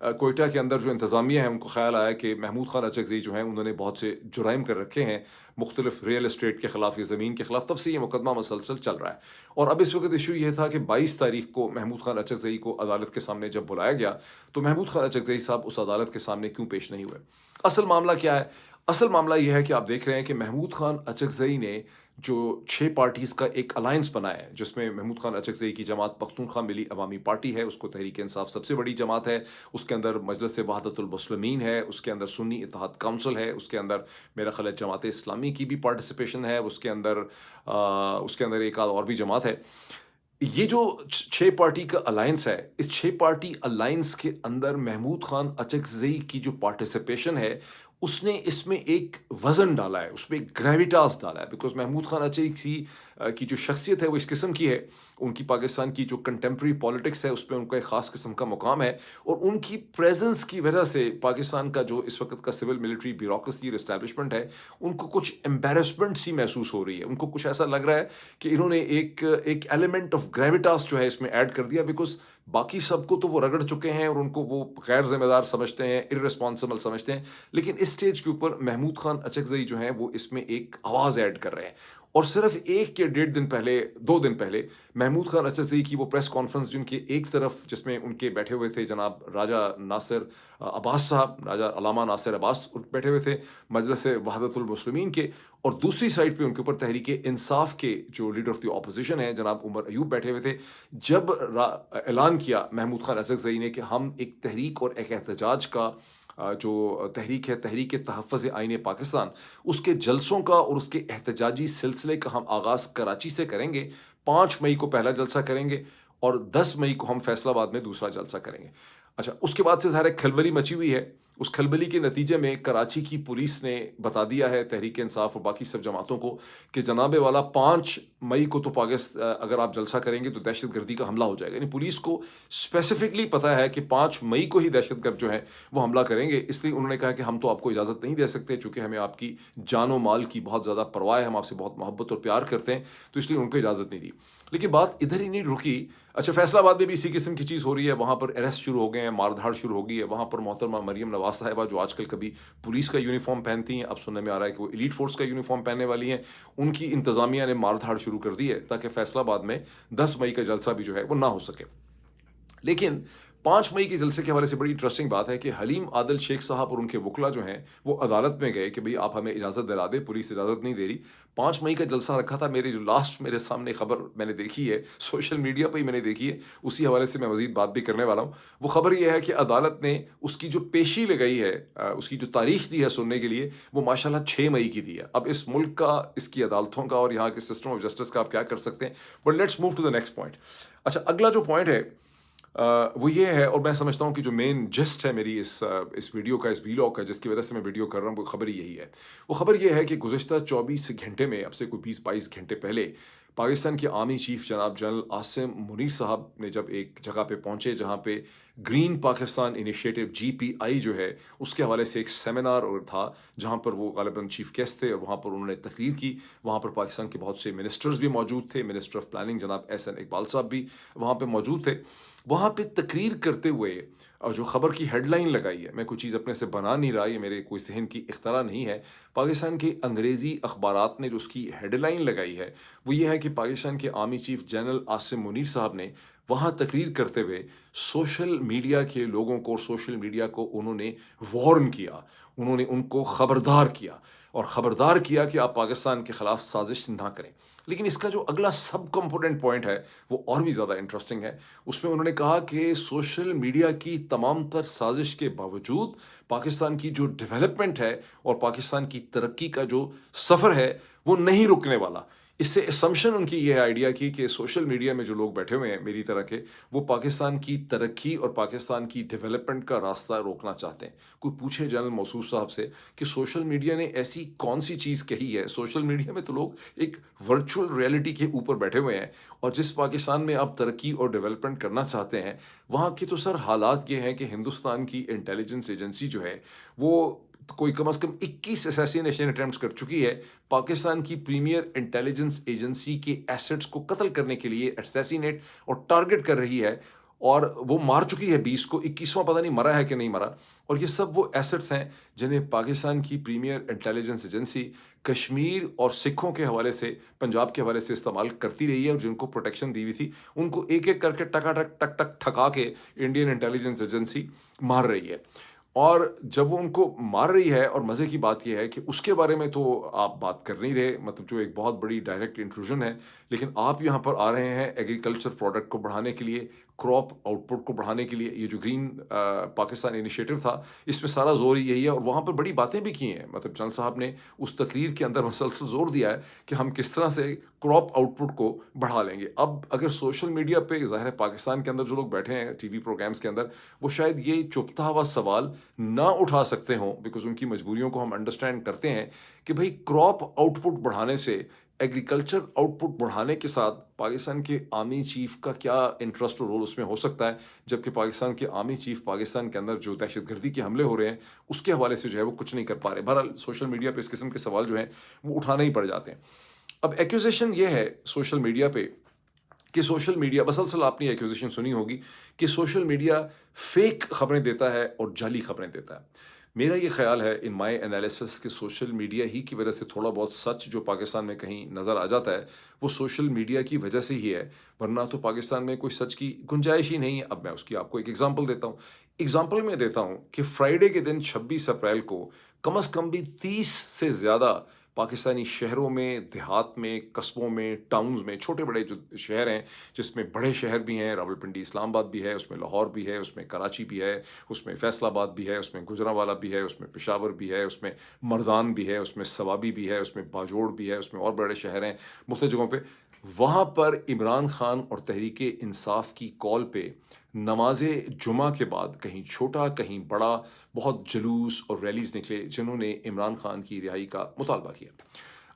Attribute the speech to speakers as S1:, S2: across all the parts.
S1: کوئٹہ کے اندر جو انتظامیہ ہے ان کو خیال آیا کہ محمود خان اچکزئی جو ہیں انہوں نے بہت سے جرائم کر رکھے ہیں مختلف ریئل اسٹیٹ کے خلاف یا زمین کے خلاف، تب سے یہ مقدمہ مسلسل چل رہا ہے۔ اور اب اس وقت ایشو یہ تھا کہ 22 تاریخ کو محمود خان اچکزئی کو عدالت کے سامنے جب بلایا گیا تو محمود خان اچکزئی صاحب اس عدالت کے سامنے کیوں پیش نہیں ہوئے؟ اصل معاملہ کیا ہے؟ اصل معاملہ یہ ہے کہ آپ دیکھ رہے ہیں کہ محمود خان اچکزئی نے جو 6 پارٹیز کا ایک الائنس بنایا ہے، جس میں محمود خان اچکزئی کی جماعت پختونخوا ملی عوامی پارٹی ہے، اس کو تحریک انصاف سب سے بڑی جماعت ہے، اس کے اندر مجلس وحدت المسلمین ہے، اس کے اندر سنی اتحاد کونسل ہے، اس کے اندر میرا خیال ہے جماعت اسلامی کی بھی پارٹیسپیشن ہے، اس کے اندر ایک آدھ اور بھی جماعت ہے۔ یہ جو 6 پارٹی کا الائنس ہے، اس 6 پارٹی الائنس کے اندر محمود خان اچکزئی کی جو پارٹیسپیشن ہے، اس نے اس میں ایک وزن ڈالا ہے، اس میں ایک گریویٹاس ڈالا ہے، بیکاز محمود خان اچکزئی کی جو شخصیت ہے وہ اس قسم کی ہے، ان کی پاکستان کی جو کنٹمپری پالیٹکس ہے اس پہ ان کا ایک خاص قسم کا مقام ہے، اور ان کی پریزنس کی وجہ سے پاکستان کا جو اس وقت کا سول ملٹری بیوروکریسی اور اسٹیبلشمنٹ ہے، ان کو کچھ امبیرسمنٹ سی محسوس ہو رہی ہے، ان کو کچھ ایسا لگ رہا ہے کہ انہوں نے ایک ایلیمنٹ آف گریویٹاس جو ہے اس میں ایڈ کر دیا، بیکاز باقی سب کو تو وہ رگڑ چکے ہیں اور ان کو وہ غیر ذمہ دار سمجھتے ہیں، ارریسپانسبل سمجھتے ہیں، لیکن اس سٹیج کے اوپر محمود خان اچکزئی جو ہیں وہ اس میں ایک آواز ایڈ کر رہے ہیں۔ اور صرف 1 یا 1.5 دن پہلے، 2 دن پہلے، محمود خان اچکزئی کی وہ پریس کانفرنس جن کے ایک طرف جس میں ان کے بیٹھے ہوئے تھے جناب راجہ ناصر عباس صاحب، راجہ علامہ ناصر عباس بیٹھے ہوئے تھے مجلس وحدت المسلمین کے، اور دوسری سائڈ پہ ان کے اوپر تحریک انصاف کے جو لیڈر آف دی اپوزیشن ہیں جناب عمر ایوب بیٹھے ہوئے تھے، جب اعلان کیا محمود خان اچکزئی نے کہ ہم ایک تحریک اور ایک احتجاج کا جو تحریک ہے، تحریک تحفظ آئین پاکستان، اس کے جلسوں کا اور اس کے احتجاجی سلسلے کا ہم آغاز کراچی سے کریں گے، 5 مئی کو پہلا جلسہ کریں گے اور 10 مئی کو ہم فیصل آباد میں دوسرا جلسہ کریں گے۔ اچھا، اس کے بعد سے ظاہر ہے کھلبلی مچی ہوئی ہے، اس کھلبلی کے نتیجے میں کراچی کی پولیس نے بتا دیا ہے تحریک انصاف اور باقی سب جماعتوں کو کہ جناب والا 5 مئی کو تو اگر آپ جلسہ کریں گے تو دہشت گردی کا حملہ ہو جائے گا، یعنی پولیس کو اسپیسیفکلی پتہ ہے کہ 5 مئی کو ہی دہشت گرد جو ہے وہ حملہ کریں گے، اس لیے انہوں نے کہا کہ ہم تو آپ کو اجازت نہیں دے سکتے، چونکہ ہمیں آپ کی جان و مال کی بہت زیادہ پرواہ ہے، ہم آپ سے بہت محبت اور پیار کرتے ہیں، تو اس لیے ان کو اجازت نہیں دی۔ لیکن بات ادھر ہی نہیں رکی۔ اچھا، فیصل آباد میں بھی اسی قسم کی چیز ہو رہی ہے، وہاں پر اریسٹ شروع ہو گئے ہیں، مار دھاڑ شروع ہو گئی ہے، وہاں پر محترمہ مریم نواز صاحبہ جو آج کل کبھی پولیس کا یونیفارم پہنتی ہیں، اب سننے میں آ رہا ہے کہ وہ ایلیٹ فورس کا یونیفارم پہننے والی ہیں، ان کی انتظامیہ نے مار دھاڑ شروع کر دی ہے تاکہ فیصل آباد میں 10 مئی کا جلسہ بھی جو ہے وہ نہ ہو سکے۔ لیکن 5 مئی کے جلسے کے حوالے سے بڑی انٹرسٹنگ بات ہے کہ حلیم عادل شیخ صاحب اور ان کے وکلا جو ہیں وہ عدالت میں گئے کہ بھئی آپ ہمیں اجازت دلا دیں، پولیس اجازت نہیں دے رہی۔ 5 مئی کا جلسہ رکھا تھا، میرے سامنے خبر میں نے دیکھی ہے، سوشل میڈیا پہ ہی میں نے دیکھی ہے، اسی حوالے سے میں مزید بات بھی کرنے والا ہوں۔ وہ خبر یہ ہے کہ عدالت نے اس کی جو پیشی لگائی ہے، اس کی جو تاریخ دی ہے سننے کے لیے، وہ ماشاءاللہ 6 مئی کی دی ہے۔ اب اس ملک کا، اس کی عدالتوں کا اور یہاں کے سسٹم آف جسٹس کا آپ کیا کر سکتے ہیں، but let's move to the next point. اچھا، اگلا جو پوائنٹ ہے وہ یہ ہے، اور میں سمجھتا ہوں کہ جو مین جسٹ ہے میری اس ویڈیو کا، اس ویلاگ کا، جس کی وجہ سے میں ویڈیو کر رہا ہوں، وہ خبر یہی ہے۔ وہ خبر یہ ہے کہ گزشتہ 24 گھنٹے میں، اب سے کوئی 20-22 گھنٹے پہلے، پاکستان کے آرمی چیف جناب جنرل عاصم منیر صاحب نے جب ایک جگہ پہ پہنچے جہاں پہ گرین پاکستان انیشیٹو GPI جو ہے اس کے حوالے سے ایک سیمینار اور تھا، جہاں پر وہ غالباً چیف گیسٹ تھے، اور وہاں پر انہوں نے تقریر کی۔ وہاں پر پاکستان کے بہت سے منسٹرز بھی موجود تھے، منسٹر آف پلاننگ جناب SN اقبال صاحب بھی وہاں پہ موجود تھے۔ وہاں پہ تقریر کرتے ہوئے اور جو خبر کی ہیڈ لائن لگائی ہے، میں کوئی چیز اپنے سے بنا نہیں رہا، یہ میرے کوئی ذہن کی اختراع نہیں ہے، پاکستان کے انگریزی اخبارات نے جو اس کی ہیڈ لائن لگائی ہے وہ یہ ہے کہ پاکستان کے army chief general Asim Munir صاحب نے وہاں تقریر کرتے ہوئے سوشل میڈیا کے لوگوں کو اور سوشل میڈیا کو انہوں نے وارن کیا، انہوں نے ان کو خبردار کیا، اور خبردار کیا کہ آپ پاکستان کے خلاف سازش نہ کریں۔ لیکن اس کا جو اگلا سب کمپوننٹ پوائنٹ ہے وہ اور بھی زیادہ انٹرسٹنگ ہے۔ اس میں انہوں نے کہا کہ سوشل میڈیا کی تمام تر سازش کے باوجود پاکستان کی جو ڈیولپمنٹ ہے اور پاکستان کی ترقی کا جو سفر ہے وہ نہیں رکنے والا۔ اس سے اسمپشن ان کی یہ آئیڈیا کی کہ سوشل میڈیا میں جو لوگ بیٹھے ہوئے ہیں میری طرح کے، وہ پاکستان کی ترقی اور پاکستان کی ڈیولپمنٹ کا راستہ روکنا چاہتے ہیں۔ کوئی پوچھے جنرل موصوف صاحب سے کہ سوشل میڈیا نے ایسی کون سی چیز کہی ہے؟ سوشل میڈیا میں تو لوگ ایک ورچوئل ریئلٹی کے اوپر بیٹھے ہوئے ہیں، اور جس پاکستان میں آپ ترقی اور ڈیولپمنٹ کرنا چاہتے ہیں، وہاں کے تو سر حالات یہ ہیں کہ ہندوستان کی انٹیلیجنس ایجنسی جو ہے وہ کوئی کم از کم 21 اسیسینیشن اٹیمپٹس کر چکی ہے، پاکستان کی پریمیئر انٹیلیجنس ایجنسی کے ایسٹس کو قتل کرنے کے لیے اسیسینیٹ اور ٹارگٹ کر رہی ہے، اور وہ مار چکی ہے 20 کو، 21واں پتہ نہیں مرا ہے کہ نہیں مرا. اور یہ سب وہ ایسٹس ہیں جنہیں پاکستان کی پریمیئر انٹیلیجنس ایجنسی کشمیر اور سکھوں کے حوالے سے، پنجاب کے حوالے سے استعمال کرتی رہی ہے، اور جن کو پروٹیکشن دی ہوئی تھی ان کو ایک ایک کر کے ٹکا ٹک ٹک ٹک ٹھکا کے انڈین انٹیلیجنس ایجنسی مار رہی ہے. اور جب وہ ان کو مار رہی ہے، اور مزے کی بات یہ ہے کہ اس کے بارے میں تو آپ بات کر نہیں رہے، مطلب جو ایک بہت بڑی ڈائریکٹ انٹروژن ہے، لیکن آپ یہاں پر آ رہے ہیں ایگریکلچر پروڈکٹ کو بڑھانے کے لیے، کراپ آؤٹ پٹ کو بڑھانے کے لیے. یہ جو گرین پاکستان انیشیٹو تھا، اس میں سارا زور یہی ہے، اور وہاں پر بڑی باتیں بھی کی ہیں. مطلب جنرل صاحب نے اس تقریر کے اندر مسلسل زور دیا ہے کہ ہم کس طرح سے کراپ آؤٹ پٹ کو بڑھا لیں گے. اب اگر سوشل میڈیا پہ ظاہر ہے پاکستان کے اندر جو لوگ بیٹھے ہیں ٹی وی پروگرامز کے اندر، وہ شاید یہ چپتا ہوا سوال نہ اٹھا سکتے ہوں، بیکاز ان کی مجبوریوں کو ہم انڈرسٹینڈ کرتے ہیں کہ بھئی کراپ آؤٹ پٹ بڑھانے سے، ایگریکلچر آؤٹ پٹ بڑھانے کے ساتھ پاکستان کے آرمی چیف کا کیا انٹرسٹ اور رول اس میں ہو سکتا ہے، جبکہ پاکستان کے آرمی چیف پاکستان کے اندر جو دہشت گردی کے حملے ہو رہے ہیں اس کے حوالے سے جو ہے وہ کچھ نہیں کر پا رہے. بہرحال سوشل میڈیا پہ اس قسم کے سوال جو ہیں وہ اٹھانے ہی پڑ جاتے ہیں. اب ایکوزیشن یہ ہے سوشل میڈیا پہ کہ سوشل میڈیا مسلسل آپ نے ایکوزیشن سنی ہوگی کہ سوشل میڈیا فیک خبریں دیتا ہے اور جعلی خبریں دیتا ہے. میرا یہ خیال ہے ان مائی انالیسس کہ سوشل میڈیا ہی کی وجہ سے تھوڑا بہت سچ جو پاکستان میں کہیں نظر آ جاتا ہے وہ سوشل میڈیا کی وجہ سے ہی ہے، ورنہ تو پاکستان میں کوئی سچ کی گنجائش ہی نہیں ہے. اب میں اس کی آپ کو ایک ایگزامپل دیتا ہوں. ایگزامپل میں دیتا ہوں کہ فرائیڈے کے دن 26 اپریل کو کم از کم بھی 30 سے زیادہ پاکستانی شہروں میں، دیہات میں، قصبوں میں، ٹاؤنز میں، چھوٹے بڑے جو شہر ہیں، جس میں بڑے شہر بھی ہیں، راولپنڈی اسلام آباد بھی ہے، اس میں لاہور بھی ہے، اس میں کراچی بھی ہے، اس میں فیصل آباد بھی ہے، اس میں گجرانوالہ بھی ہے، اس میں پشاور بھی ہے، اس میں مردان بھی ہے، اس میں سوابی بھی ہے، اس میں باجوڑ بھی ہے، اس میں اور بڑے شہر ہیں مختلف جگہوں پہ. وہاں پر عمران خان اور تحریک انصاف کی کال پہ نماز جمعہ کے بعد کہیں چھوٹا کہیں بڑا بہت جلوس اور ریلیز نکلے جنہوں نے عمران خان کی رہائی کا مطالبہ کیا.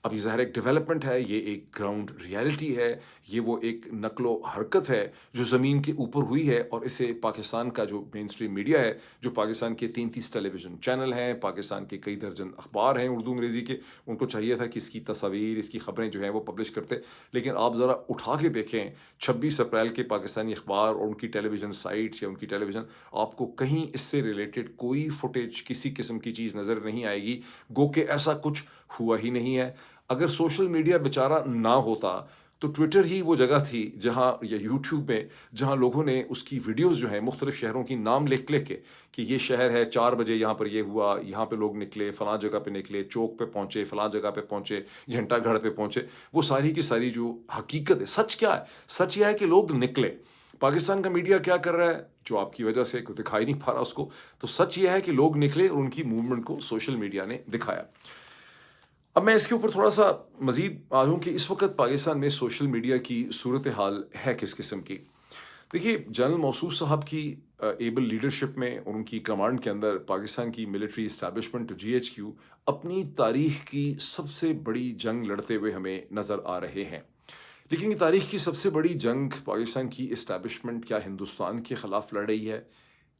S1: اب یہ ظاہر ایک ڈیولپمنٹ ہے، یہ ایک گراؤنڈ ریالٹی ہے، یہ وہ ایک نقل و حرکت ہے جو زمین کے اوپر ہوئی ہے، اور اسے پاکستان کا جو مین سٹریم میڈیا ہے، جو پاکستان کے 33 ٹیلی ویژن چینل ہیں، پاکستان کے کئی درجن اخبار ہیں اردو انگریزی کے، ان کو چاہیے تھا کہ اس کی تصاویر، اس کی خبریں جو ہیں وہ پبلش کرتے. لیکن آپ ذرا اٹھا کے دیکھیں 26 اپریل کے پاکستانی اخبار اور ان کی ٹیلی ویژن سائٹس یا ان کی ٹیلی ویژن، آپ کو کہیں اس سے ریلیٹڈ کوئی فوٹیج کسی قسم کی چیز نظر نہیں آئے گی، گو کہ ایسا کچھ ہوا ہی نہیں ہے. اگر سوشل میڈیا بیچارہ نہ ہوتا تو ٹویٹر ہی وہ جگہ تھی جہاں، یا یوٹیوب میں، جہاں لوگوں نے اس کی ویڈیوز جو ہیں مختلف شہروں کی نام لکھ لکھ کے کہ یہ شہر ہے، 4 بجے یہاں پر یہ ہوا، یہاں پہ لوگ نکلے، فلاں جگہ پہ نکلے، چوک پہ پہنچے، فلاں جگہ پہ پہنچے، گھنٹہ گھر پہ پہنچے. وہ ساری کی ساری جو حقیقت ہے، سچ کیا ہے؟ سچ یہ ہے کہ لوگ نکلے. پاکستان کا میڈیا کیا کر رہا ہے جو آپ کی وجہ سے دکھائی نہیں پا رہا اس کو؟ تو سچ یہ ہے کہ لوگ نکلے اور ان کی موومنٹ کو سوشل میڈیا نے دکھایا. اب میں اس کے اوپر تھوڑا سا مزید آ جاؤں کہ اس وقت پاکستان میں سوشل میڈیا کی صورتحال ہے کس قسم کی. دیکھیے، جنرل موصوف صاحب کی ایبل لیڈرشپ میں اور ان کی کمانڈ کے اندر پاکستان کی military establishment G H Q اپنی تاریخ کی سب سے بڑی جنگ لڑتے ہوئے ہمیں نظر آ رہے ہیں. لیکن یہ تاریخ کی سب سے بڑی جنگ پاکستان کی اسٹیبلشمنٹ کیا ہندوستان کے خلاف لڑ رہی ہے؟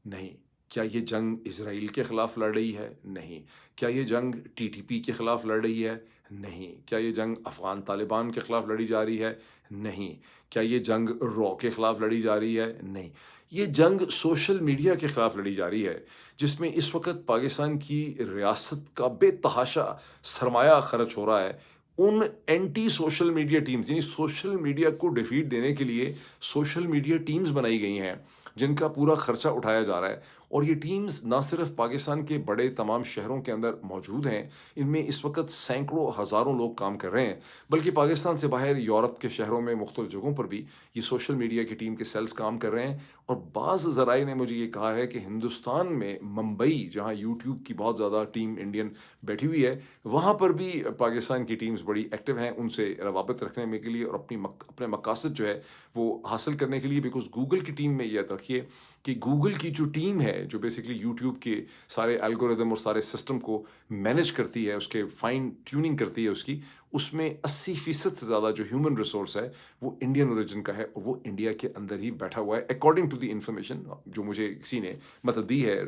S1: نہیں. کیا یہ جنگ اسرائیل کے خلاف لڑ رہی ہے؟ نہیں. کیا یہ جنگ ٹی ٹی پی کے خلاف لڑ رہی ہے؟ نہیں. کیا یہ جنگ افغان طالبان کے خلاف لڑی جا رہی ہے؟ نہیں. کیا یہ جنگ رو کے خلاف لڑی جا رہی ہے؟ نہیں. یہ جنگ سوشل میڈیا کے خلاف لڑی جا رہی ہے، جس میں اس وقت پاکستان کی ریاست کا بے تحاشا سرمایہ خرچ ہو رہا ہے. ان اینٹی سوشل میڈیا ٹیمز، یعنی سوشل میڈیا کو ڈیفیٹ دینے کے لیے سوشل میڈیا ٹیمز بنائی گئی ہیں جن کا پورا خرچہ اٹھایا جا رہا ہے. اور یہ ٹیمز نہ صرف پاکستان کے بڑے تمام شہروں کے اندر موجود ہیں، ان میں اس وقت سینکڑوں ہزاروں لوگ کام کر رہے ہیں، بلکہ پاکستان سے باہر یورپ کے شہروں میں مختلف جگہوں پر بھی یہ سوشل میڈیا کی ٹیم کے سیلز کام کر رہے ہیں. اور بعض ذرائع نے مجھے یہ کہا ہے کہ ہندوستان میں ممبئی، جہاں یوٹیوب کی بہت زیادہ ٹیم انڈین بیٹھی ہوئی ہے، وہاں پر بھی پاکستان کی ٹیمز بڑی ایکٹیو ہیں ان سے روابط رکھنے میں کے لیے اور اپنے مقاصد جو ہے وہ حاصل کرنے کے لیے. بیکاز گوگل کی ٹیم میں یہ رکھیے کہ گوگل کی جو ٹیم ہے جو بیسیکلی یوٹیوب کے سارے الگوریدم اور سارے سسٹم کو مینیج کرتی ہے، اس کے فائن ٹیوننگ کرتی ہے اس میں 80% سے زیادہ جو ہیومن ریسورس ہے وہ انڈین اوریجن کا ہے، اور وہ انڈیا کے اندر ہی بیٹھا ہوا ہے، اکارڈنگ ٹو دی انفارمیشن جو مجھے کسی نے مطلب دی ہے،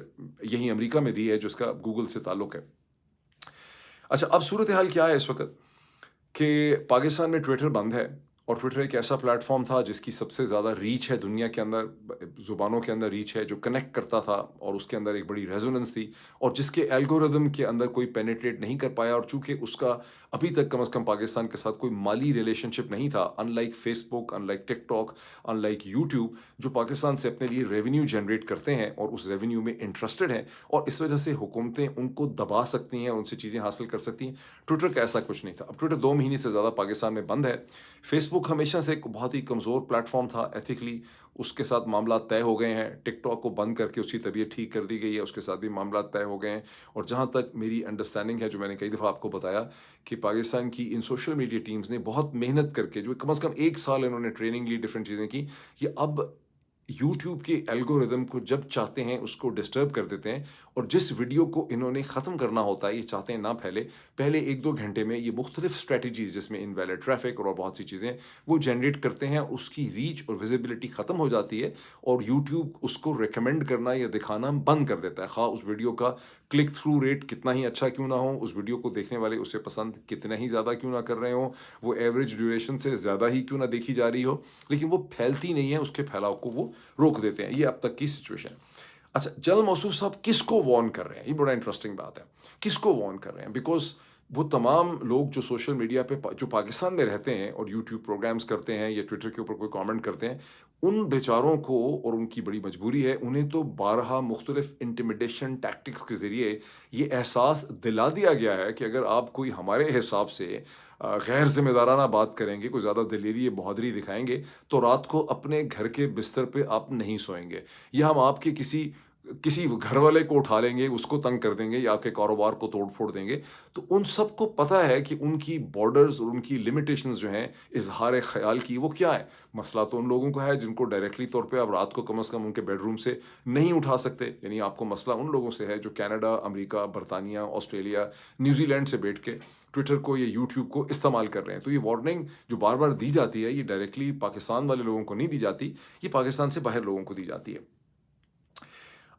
S1: یہی امریکہ میں دی ہے، جو اس کا گوگل سے تعلق ہے. اچھا، اب صورتحال کیا ہے اس وقت کہ پاکستان میں ٹویٹر بند ہے، اور ٹویٹر ایک ایسا پلیٹ فارم تھا جس کی سب سے زیادہ ریچ ہے دنیا کے اندر، زبانوں کے اندر ریچ ہے، جو کنیکٹ کرتا تھا اور اس کے اندر ایک بڑی ریزوننس تھی، اور جس کے الگورتھم کے اندر کوئی پینیٹریٹ نہیں کر پایا، اور چونکہ اس کا ابھی تک کم از کم پاکستان کے ساتھ کوئی مالی ریلیشن شپ نہیں تھا، unlike Facebook, unlike TikTok, unlike YouTube, جو پاکستان سے اپنے لیے ریونیو جنریٹ کرتے ہیں اور اس ریونیو میں انٹرسٹڈ ہیں، اور اس وجہ سے حکومتیں ان کو دبا سکتی ہیں، ان سے چیزیں حاصل کر سکتی ہیں۔ ٹویٹر کا ایسا کچھ نہیں تھا۔ اب ٹویٹر 2 مہینے سے زیادہ پاکستان میں بند ہے۔ فیس بک ہمیشہ سے ایک بہت ہی کمزور پلیٹ فارم تھا ایتھیکلی، اس کے ساتھ معاملات طے ہو گئے ہیں۔ ٹک ٹاک کو بند کر کے اس کی طبیعت ٹھیک کر دی گئی ہے، اس کے ساتھ بھی معاملات طے ہو گئے ہیں۔ اور جہاں تک میری انڈرسٹینڈنگ ہے، جو میں نے کئی دفعہ آپ کو بتایا، کہ پاکستان کی ان سوشل میڈیا ٹیمز نے بہت محنت کر کے، جو کم از کم 1 سال انہوں نے ٹریننگ لی، ڈفرینٹ چیزیں کی، یہ اب یوٹیوب کے الگورتھم کو جب چاہتے ہیں اس کو ڈسٹرب کر دیتے ہیں، اور جس ویڈیو کو انہوں نے ختم کرنا ہوتا ہے، یہ چاہتے ہیں نہ پھیلے، پہلے 1-2 گھنٹے میں یہ مختلف اسٹریٹجیز، جس میں انویلڈ ٹریفک اور بہت سی چیزیں وہ جنریٹ کرتے ہیں، اس کی ریچ اور ویزیبلٹی ختم ہو جاتی ہے، اور یوٹیوب اس کو ریکمینڈ کرنا یا دکھانا بند کر دیتا ہے، خواہ اس ویڈیو کا کلک تھرو ریٹ کتنا ہی اچھا کیوں نہ ہو، اس ویڈیو کو دیکھنے والے اسے پسند کتنا ہی زیادہ کیوں نہ کر رہے ہوں، وہ ایوریج ڈیوریشن سے زیادہ ہی کیوں نہ دیکھی جا رہی ہو، لیکن وہ پھیلتی نہیں ہے، اس کے پھیلاؤ کو وہ روک دیتے ہیں۔ یہ اب تک کی سچویشن ہے۔ اچھا، جنرل موصوف صاحب کس کو وارن کر رہے ہیں؟ یہ بڑا انٹرسٹنگ بات ہے۔ کس کو وارن کر رہے ہیں؟ بیکاز وہ تمام لوگ جو سوشل میڈیا پہ جو پاکستان میں رہتے ہیں اور یوٹیوب پروگرامز کرتے ہیں یا ٹویٹر کے اوپر کوئی کامنٹ کرتے ہیں، ان بیچاروں کو، اور ان کی بڑی مجبوری ہے، انہیں تو بارہا مختلف انٹیمیڈیشن ٹیکٹکس کے ذریعے یہ احساس دلا دیا گیا ہے کہ اگر آپ کوئی ہمارے حساب سے غیر ذمہ دارانہ بات کریں گے، کوئی زیادہ دلیری یا بہادری دکھائیں گے، تو رات کو اپنے گھر کے بستر پہ آپ نہیں سوئیں گے، یا ہم آپ کے کسی گھر والے کو اٹھا لیں گے، اس کو تنگ کر دیں گے، یا آپ کے کاروبار کو توڑ پھوڑ دیں گے۔ تو ان سب کو پتہ ہے کہ ان کی بارڈرز اور ان کی لمیٹیشنز جو ہیں اظہار خیال کی، وہ کیا ہے۔ مسئلہ تو ان لوگوں کو ہے جن کو ڈائریکٹلی طور پہ آپ رات کو کم از کم ان کے بیڈ روم سے نہیں اٹھا سکتے، یعنی آپ کو مسئلہ ان لوگوں سے ہے جو کینیڈا، امریکہ، برطانیہ، آسٹریلیا، نیوزی لینڈ سے بیٹھ کے ٹویٹر کو یا یوٹیوب کو استعمال کر رہے ہیں۔ تو یہ وارننگ جو بار بار دی جاتی ہے، یہ ڈائریکٹلی پاکستان والے لوگوں کو نہیں دی جاتی، یہ پاکستان سے باہر لوگوں کو دی جاتی ہے۔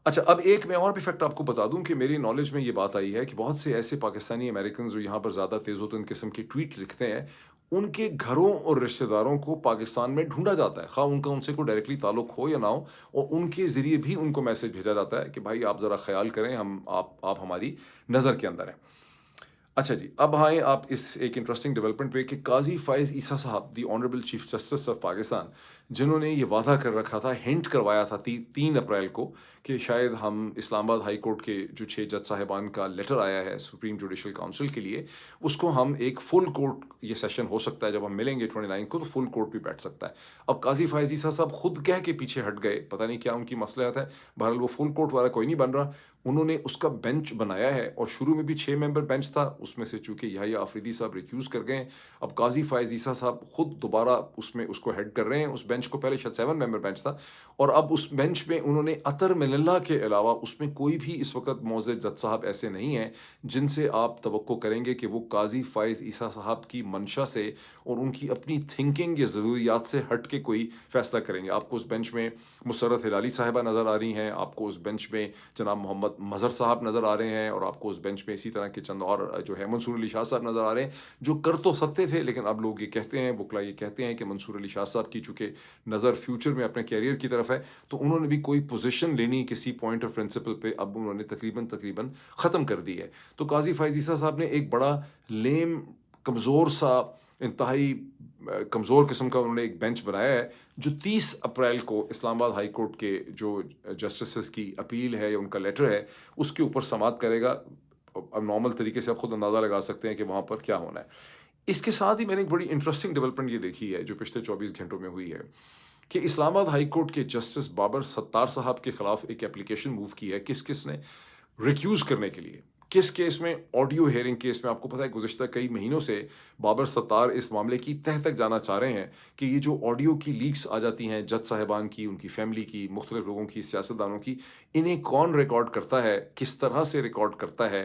S1: اچھا، اب ایک میں اور بھی فیکٹ آپ کو بتا دوں کہ میری نالج میں یہ بات آئی ہے کہ بہت سے ایسے پاکستانی امریکنز جو یہاں پر زیادہ تیز و تند قسم کے ٹویٹ لکھتے ہیں، ان کے گھروں اور رشتہ داروں کو پاکستان میں ڈھونڈا جاتا ہے، خواہ ان کا ان سے کوئی ڈائریکٹلی تعلق ہو یا نہ ہو، اور ان کے ذریعے بھی ان کو میسج بھیجا جاتا ہے کہ بھائی آپ ذرا خیال کریں، آپ ہماری نظر کے اندر ہیں۔ اچھا جی، اب آئیں آپ اس ایک انٹرسٹنگ ڈیولپمنٹ پہ کہ قاضی فائز عیسیٰ صاحب، دی honourable chief justice of Pakistan, جنہوں نے یہ وعدہ کر رکھا تھا، ہنٹ کروایا تھا 3 اپریل کو، کہ شاید ہم اسلام آباد ہائی کورٹ کے جو 6 جج صاحبان کا لیٹر آیا ہے سپریم جوڈیشل کاؤنسل کے لیے، اس کو ہم ایک فل کورٹ، یہ سیشن ہو سکتا ہے جب ہم ملیں گے 29 کو، تو فل کورٹ بھی بیٹھ سکتا ہے۔ اب قاضی فائز عیسیٰ صاحب خود کہہ کے پیچھے ہٹ گئے، پتہ نہیں کیا ان کی مصلحت ہے، بہرحال وہ فل کورٹ والا کوئی نہیں بن رہا۔ انہوں نے اس کا بینچ بنایا ہے، اور شروع میں بھی 6 ممبر بینچ تھا، اس میں سے چونکہ یحییٰ آفریدی صاحب ریکیوز کر گئے ہیں، اب قاضی فائز عیسیٰ صاحب خود دوبارہ اس کو ہیڈ کر رہے ہیں، اس بینچ کو۔ پہلے شاید 7 ممبر بینچ تھا، اور اب اس بینچ میں انہوں نے اطہر من اللہ کے علاوہ اس میں کوئی بھی اس وقت معزز جج صاحب ایسے نہیں ہیں جن سے آپ توقع کریں گے کہ وہ قاضی فائز عیسیٰ صاحب کی منشا سے اور ان کی اپنی تھنکنگ یا ضروریات سے ہٹ کے کوئی فیصلہ کریں گے۔ آپ کو اس بینچ میں مسرت ہلالی صاحبہ نظر آ رہی ہیں، آپ کو اس بینچ میں جناب محمد مظہر صاحب نظر آ رہے ہیں، اور آپ کو اس بینچ میں اسی طرح کے چند اور جو ہے منصور علی شاہ صاحب نظر آ رہے ہیں، جو کر تو سکتے تھے، لیکن اب لوگ یہ کہتے ہیں، وکلا یہ کہتے ہیں کہ منصور علی شاہ صاحب کی چونکہ نظر فیوچر میں اپنے کیریئر کی طرف ہے، تو انہوں نے بھی کوئی پوزیشن لینی کسی پوائنٹ آف پرنسپل پہ اب انہوں نے تقریباً ختم کر دی ہے۔ تو قاضی فائز عیسیٰ صاحب نے ایک بڑا لیم، کمزور سا، انتہائی کمزور قسم کا انہوں نے ایک بینچ بنایا ہے، جو 30 اپریل کو اسلام آباد ہائی کورٹ کے جو جسٹسز کی اپیل ہے یا ان کا لیٹر ہے، اس کے اوپر سماعت کرے گا۔ اب نارمل طریقے سے آپ خود اندازہ لگا سکتے ہیں کہ وہاں پر کیا ہونا ہے۔ اس کے ساتھ ہی میں نے ایک بڑی انٹرسٹنگ ڈیولپمنٹ یہ دیکھی ہے جو پچھلے 24 گھنٹوں میں ہوئی ہے، کہ اسلام آباد ہائی کورٹ کے جسٹس بابر ستار صاحب کے خلاف ایک اپلیکیشن موو کی ہے، کس نے ریکیوز کرنے کے لیے۔ کس کیس میں؟ آڈیو ہیئرنگ کیس میں۔ آپ کو پتہ ہے گزشتہ کئی مہینوں سے بابر ستار اس معاملے کی تہ تک جانا چاہ رہے ہیں کہ یہ جو آڈیو کی لیکس آ جاتی ہیں جج صاحبان کی، ان کی فیملی کی، مختلف لوگوں کی، سیاستدانوں کی، انہیں کون ریکارڈ کرتا ہے، کس طرح سے ریکارڈ کرتا ہے،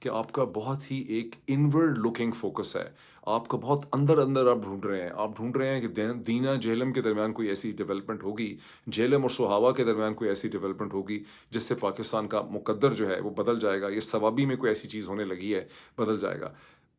S1: کہ آپ کا بہت ہی ایک انورڈ لکنگ فوکس ہے، آپ کا بہت اندر اندر آپ ڈھونڈ رہے ہیں کہ دینا جہلم کے درمیان کوئی ایسی ڈیولپمنٹ ہوگی، جہلم اور سہاوا کے درمیان کوئی ایسی ڈیولپمنٹ ہوگی جس سے پاکستان کا مقدر جو ہے وہ بدل جائے گا، یہ ثوابی میں کوئی ایسی چیز ہونے لگی ہے، بدل جائے گا۔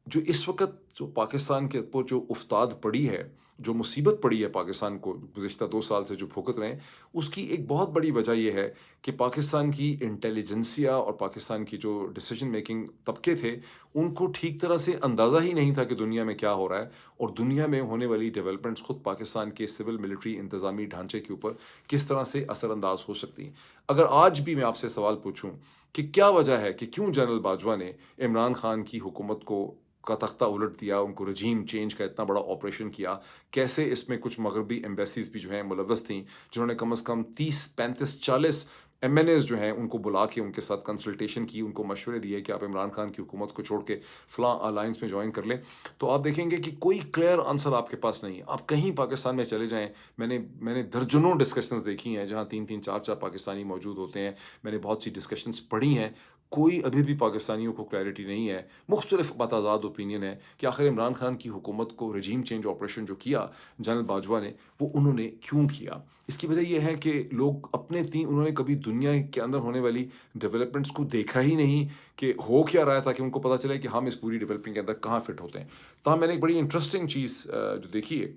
S1: جو اس وقت جو پاکستان کے اوپر جو افتاد پڑی ہے، جو مصیبت پڑی ہے پاکستان کو گزشتہ 2 سال سے جو بھگت رہے ہیں، اس کی ایک بہت بڑی وجہ یہ ہے کہ پاکستان کی انٹیلیجنسیا اور پاکستان کی جو ڈیسیجن میکنگ طبقے تھے، ان کو ٹھیک طرح سے اندازہ ہی نہیں تھا کہ دنیا میں کیا ہو رہا ہے اور دنیا میں ہونے والی ڈیولپمنٹس خود پاکستان کے سول ملٹری انتظامی ڈھانچے کے اوپر کس طرح سے اثر انداز ہو سکتی ہیں۔ اگر آج بھی میں آپ سے سوال پوچھوں کہ کیا وجہ ہے کہ کیوں جنرل باجوہ نے عمران خان کی حکومت کو کا تختہ الٹ دیا، ان کو رجیم چینج کا اتنا بڑا آپریشن کیا، کیسے اس میں کچھ مغربی ایمبیسیز بھی جو ہیں ملوث تھیں، جنہوں نے کم از کم 30 35 40 ایم این ایز جو ہیں ان کو بلا کے ان کے ساتھ کنسلٹیشن کی، ان کو مشورے دیے کہ آپ عمران خان کی حکومت کو چھوڑ کے فلاں الائنس میں جوائن کر لیں۔ تو آپ دیکھیں گے کہ کوئی کلیئر آنسر آپ کے پاس نہیں ہے۔ آپ کہیں پاکستان میں چلے جائیں، میں نے درجنوں ڈسکشنز دیکھی ہیں جہاں 3 3 4 4 پاکستانی موجود ہوتے ہیں، میں نے بہت سی ڈسکشنز پڑھی ہیں، کوئی ابھی بھی پاکستانیوں کو کلیئرٹی نہیں ہے، مختلف متضاد اوپینین ہے کہ آخر عمران خان کی حکومت کو رجیم چینج آپریشن جو کیا جنرل باجوہ نے، وہ انہوں نے کیوں کیا۔ اس کی وجہ یہ ہے کہ لوگ انہوں نے کبھی دنیا کے اندر ہونے والی ڈیولپمنٹس کو دیکھا ہی نہیں کہ ہو کیا رہا تھا، کہ ان کو پتہ چلے کہ ہم اس پوری ڈیولپمنٹ کے اندر کہاں فٹ ہوتے ہیں۔ تاہم میں نے ایک بڑی انٹرسٹنگ چیز جو دیکھی ہے،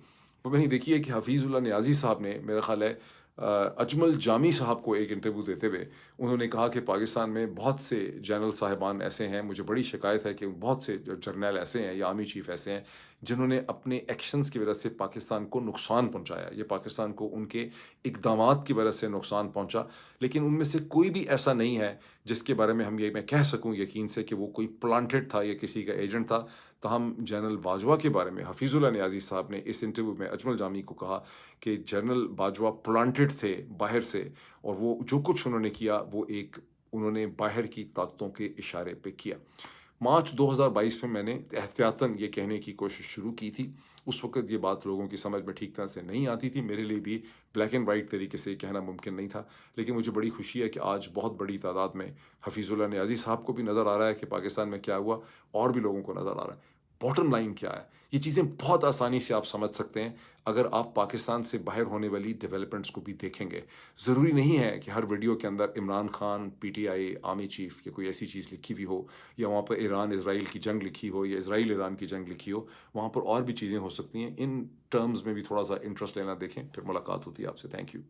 S1: وہ میں نے دیکھی ہے کہ حفیظ اللہ نیازی صاحب نے، میرا خیال ہے اجمل جامی صاحب کو ایک انٹرویو دیتے ہوئے انہوں نے کہا کہ پاکستان میں بہت سے جنرل صاحبان ایسے ہیں، مجھے بڑی شکایت ہے کہ بہت سے جرنیل ایسے ہیں یا آرمی چیف ایسے ہیں جنہوں نے اپنے ایکشنز کی وجہ سے پاکستان کو نقصان پہنچایا، یہ پاکستان کو ان کے اقدامات کی وجہ سے نقصان پہنچا، لیکن ان میں سے کوئی بھی ایسا نہیں ہے جس کے بارے میں میں کہہ سکوں یقین سے کہ وہ کوئی پلانٹڈ تھا یا کسی کا ایجنٹ تھا۔ تاہم جنرل باجوہ کے بارے میں حفیظ اللہ نیازی صاحب نے اس انٹرویو میں اجمل جامی کو کہا کہ جنرل باجوہ پلانٹڈ تھے باہر سے، اور وہ جو کچھ انہوں نے کیا وہ انہوں نے باہر کی طاقتوں کے اشارے پہ کیا۔ مارچ 2022 میں نے احتیاطاً یہ کہنے کی کوشش شروع کی تھی، اس وقت یہ بات لوگوں کی سمجھ میں ٹھیک طرح سے نہیں آتی تھی، میرے لیے بھی بلیک اینڈ وائٹ طریقے سے یہ کہنا ممکن نہیں تھا، لیکن مجھے بڑی خوشی ہے کہ آج بہت بڑی تعداد میں حفیظ اللہ نیازی صاحب کو بھی نظر آ رہا ہے کہ پاکستان میں کیا ہوا، اور بھی لوگوں کو نظر آ رہا ہے۔ باٹم لائن کیا ہے، یہ چیزیں بہت آسانی سے آپ سمجھ سکتے ہیں اگر آپ پاکستان سے باہر ہونے والی ڈیولپمنٹس کو بھی دیکھیں گے۔ ضروری نہیں ہے کہ ہر ویڈیو کے اندر عمران خان، پی ٹی آئی، آرمی چیف یا کوئی ایسی چیز لکھی ہوئی ہو، یا وہاں پر ایران اسرائیل کی جنگ لکھی ہو یا اسرائیل ایران کی جنگ لکھی ہو، وہاں پر اور بھی چیزیں ہو سکتی ہیں۔ ان ٹرمز میں بھی تھوڑا سا انٹرسٹ لینا دیکھیں، پھر ملاقات ہوتی ہے آپ سے۔ Thank you.